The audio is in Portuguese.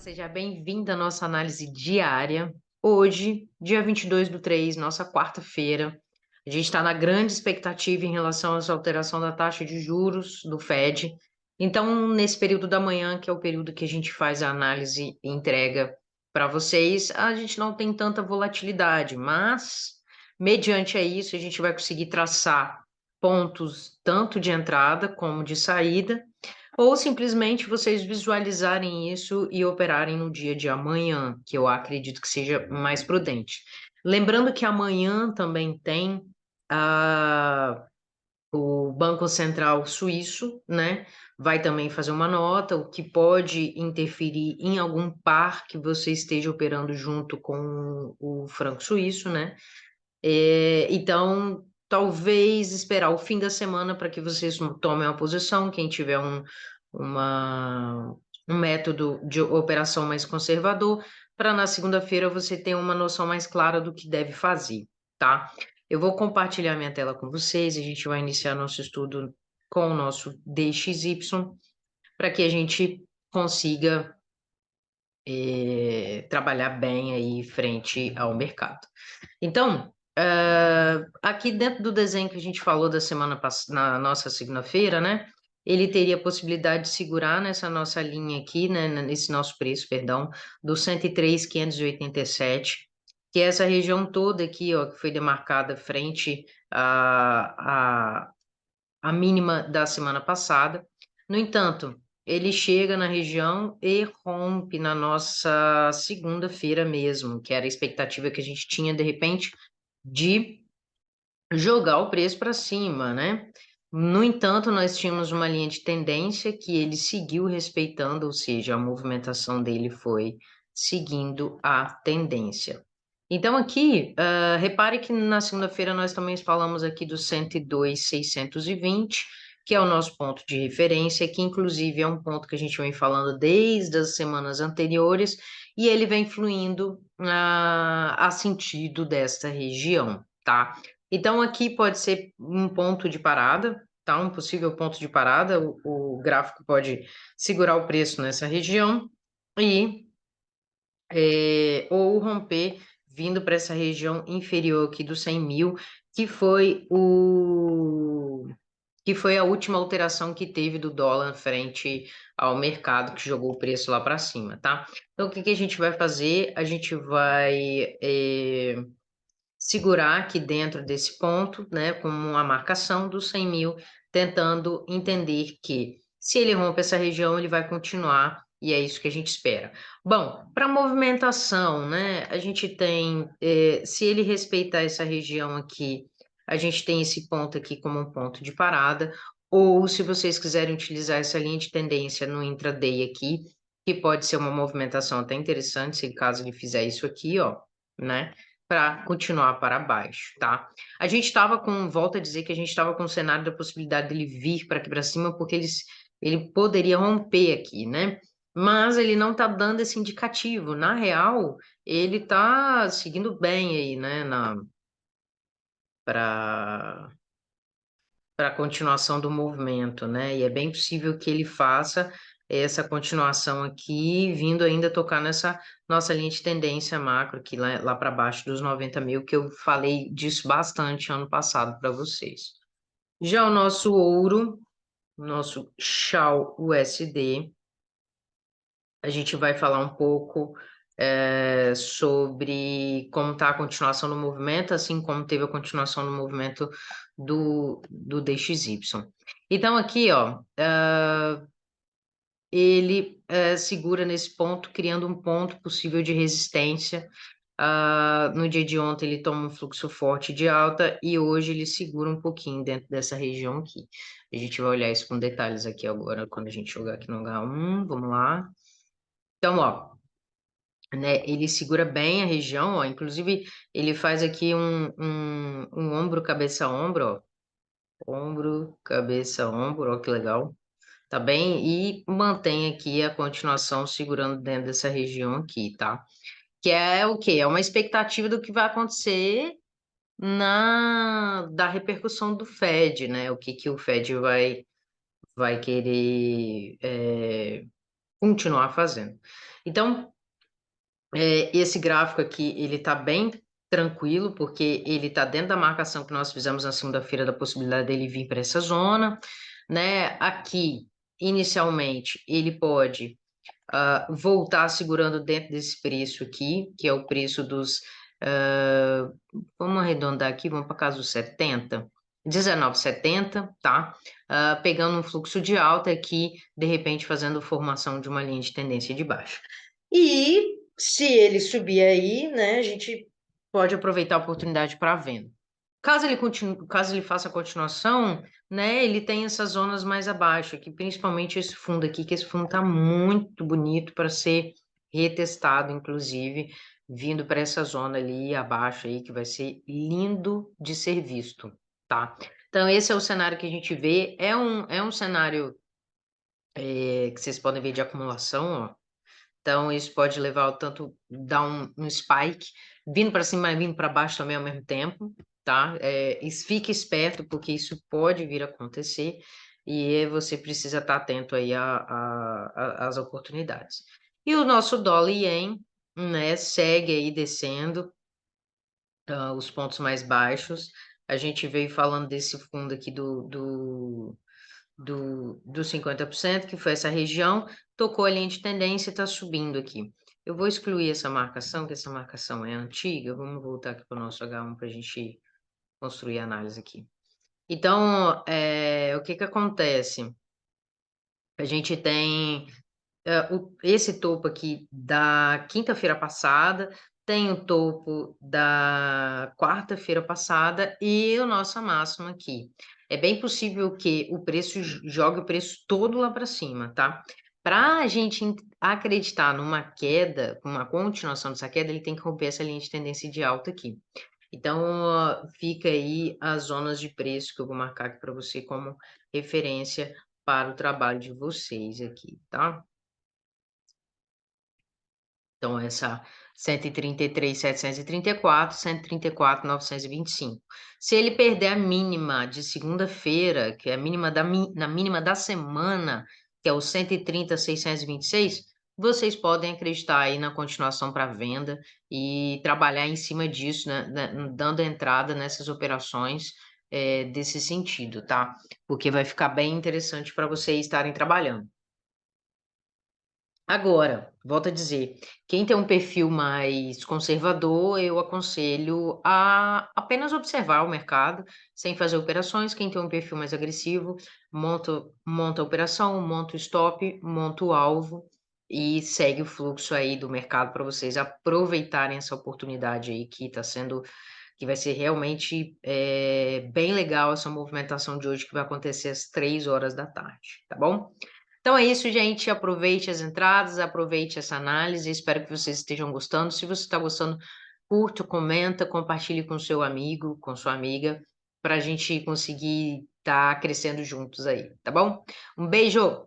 Seja bem-vinda à nossa análise diária. Hoje, dia 22/3, nossa quarta-feira, a gente está na grande expectativa em relação a essa alteração da taxa de juros do Fed. Então, nesse período da manhã, que é o período que a gente faz a análise e entrega para vocês, a gente não tem tanta volatilidade, mas, mediante a isso, a gente vai conseguir traçar pontos tanto de entrada como de saída ou simplesmente vocês visualizarem isso e operarem no dia de amanhã, que eu acredito que seja mais prudente. Lembrando que amanhã também tem ah, o Banco Central Suíço, né? Vai também fazer uma nota, o que pode interferir em algum par que você esteja operando junto com o franco suíço, né? Então, talvez esperar o fim da semana para que vocês tomem uma posição, quem tiver uma, um método de operação mais conservador, para na segunda-feira você ter uma noção mais clara do que deve fazer, tá? Eu vou compartilhar minha tela com vocês, a gente vai iniciar nosso estudo com o nosso DXY, para que a gente consiga trabalhar bem aí frente ao mercado. Então, aqui dentro do desenho que a gente falou da semana na nossa segunda-feira, né? Ele teria a possibilidade de segurar nessa nossa linha aqui, né? Nesse nosso preço, perdão, do 103,587, que é essa região toda aqui, ó, que foi demarcada frente a mínima da semana passada. No entanto, ele chega na região e rompe na nossa segunda-feira mesmo, que era a expectativa que a gente tinha de repente de jogar o preço para cima, né? No entanto, nós tínhamos uma linha de tendência que ele seguiu respeitando, ou seja, a movimentação dele foi seguindo a tendência. Então, aqui, repare que na segunda-feira nós também falamos aqui do 102,620, que é o nosso ponto de referência, que inclusive é um ponto que a gente vem falando desde as semanas anteriores, e ele vem fluindo a sentido desta região, tá? Então, aqui pode ser um ponto de parada, tá? Um possível ponto de parada. O gráfico pode segurar o preço nessa região e ou romper vindo para essa região inferior aqui dos 100 mil, que foi que foi a última alteração que teve do dólar frente ao mercado, que jogou o preço lá para cima, tá? Então, o que que a gente vai fazer? A gente vai segurar aqui dentro desse ponto, né, como uma marcação dos 100 mil, tentando entender que se ele rompe essa região, ele vai continuar, e é isso que a gente espera. Bom, para movimentação, né, a gente tem, se ele respeitar essa região aqui, a gente tem esse ponto aqui como um ponto de parada, ou se vocês quiserem utilizar essa linha de tendência no intraday aqui, que pode ser uma movimentação até interessante, se caso ele fizer isso aqui, ó, né? Para continuar para baixo, tá? A gente estava com, volto a dizer que a gente estava com o cenário da possibilidade dele vir para aqui para cima, porque ele poderia romper aqui, né? Mas ele não está dando esse indicativo. Na real, ele está seguindo bem aí, né? Para a continuação do movimento, né? E é bem possível que ele faça essa continuação aqui, vindo ainda tocar nessa nossa linha de tendência macro, aqui lá para baixo dos 90 mil, que eu falei disso bastante ano passado para vocês. Já o nosso ouro, nosso Shao USD, a gente vai falar um pouco sobre como está a continuação do movimento, assim como teve a continuação do movimento do DXY. Então, aqui, ó, ele segura nesse ponto, criando um ponto possível de resistência. No dia de ontem ele toma um fluxo forte de alta e hoje ele segura um pouquinho dentro dessa região aqui. A gente vai olhar isso com detalhes aqui agora, quando a gente jogar aqui no H1, vamos lá. Então, ó, né, ele segura bem a região, ó, inclusive ele faz aqui um ombro, cabeça, ombro, ó, ombro, cabeça, ombro, ó, que legal, tá bem? E mantém aqui a continuação segurando dentro dessa região aqui, tá? Que é o quê? É uma expectativa do que vai acontecer da repercussão do Fed, né? O que que o Fed vai querer continuar fazendo. Então, esse gráfico aqui, ele está bem tranquilo, porque ele está dentro da marcação que nós fizemos na segunda-feira, da possibilidade dele vir para essa zona, né? Aqui, inicialmente, ele pode voltar segurando dentro desse preço aqui, que é o preço dos, vamos arredondar aqui, vamos para casa dos 70, 19,70, tá? Pegando um fluxo de alta aqui, de repente fazendo formação de uma linha de tendência de baixa. E se ele subir aí, né, a gente pode aproveitar a oportunidade para venda. Caso ele faça a continuação, né, ele tem essas zonas mais abaixo aqui, principalmente esse fundo aqui, que esse fundo está muito bonito para ser retestado, inclusive, vindo para essa zona ali abaixo aí, que vai ser lindo de ser visto, tá? Então, esse é o cenário que a gente vê, é um cenário que vocês podem ver de acumulação, ó. Então, isso pode levar ao tanto, dar um spike, vindo para cima e vindo para baixo também ao mesmo tempo, tá? Fique esperto, porque isso pode vir a acontecer, e você precisa estar atento aí às oportunidades. E o nosso dólar ien, né, segue aí descendo, os pontos mais baixos. A gente veio falando desse fundo aqui dos 50%, que foi essa região, tocou a linha de tendência e está subindo aqui. Eu vou excluir essa marcação, que essa marcação é antiga. Vamos voltar aqui para o nosso H1 para a gente construir a análise aqui. Então, o que que acontece? A gente tem esse topo aqui da quinta-feira passada, tem o topo da quarta-feira passada e a nossa máxima aqui. É bem possível que o preço jogue o preço todo lá para cima, tá? Para a gente acreditar numa queda, uma continuação dessa queda, ele tem que romper essa linha de tendência de alta aqui. Então, fica aí as zonas de preço que eu vou marcar aqui para você como referência para o trabalho de vocês aqui, tá? Então, essa 133.734, 134.925. Se ele perder a mínima de segunda-feira, que é a mínima na mínima da semana, que é o 130.626, vocês podem acreditar aí na continuação para venda e trabalhar em cima disso, né, dando entrada nessas operações desse sentido, tá? Porque vai ficar bem interessante para vocês estarem trabalhando. Agora, volto a dizer, quem tem um perfil mais conservador, eu aconselho a apenas observar o mercado, sem fazer operações. Quem tem um perfil mais agressivo, monta a operação, monta o stop, monta o alvo e segue o fluxo aí do mercado para vocês aproveitarem essa oportunidade aí que vai ser realmente bem legal essa movimentação de hoje que vai acontecer às 3 horas da tarde, tá bom? Então é isso, gente. Aproveite as entradas, aproveite essa análise. Espero que vocês estejam gostando. Se você está gostando, curta, comenta, compartilhe com seu amigo, com sua amiga, para a gente conseguir estar crescendo juntos aí, tá bom? Um beijo!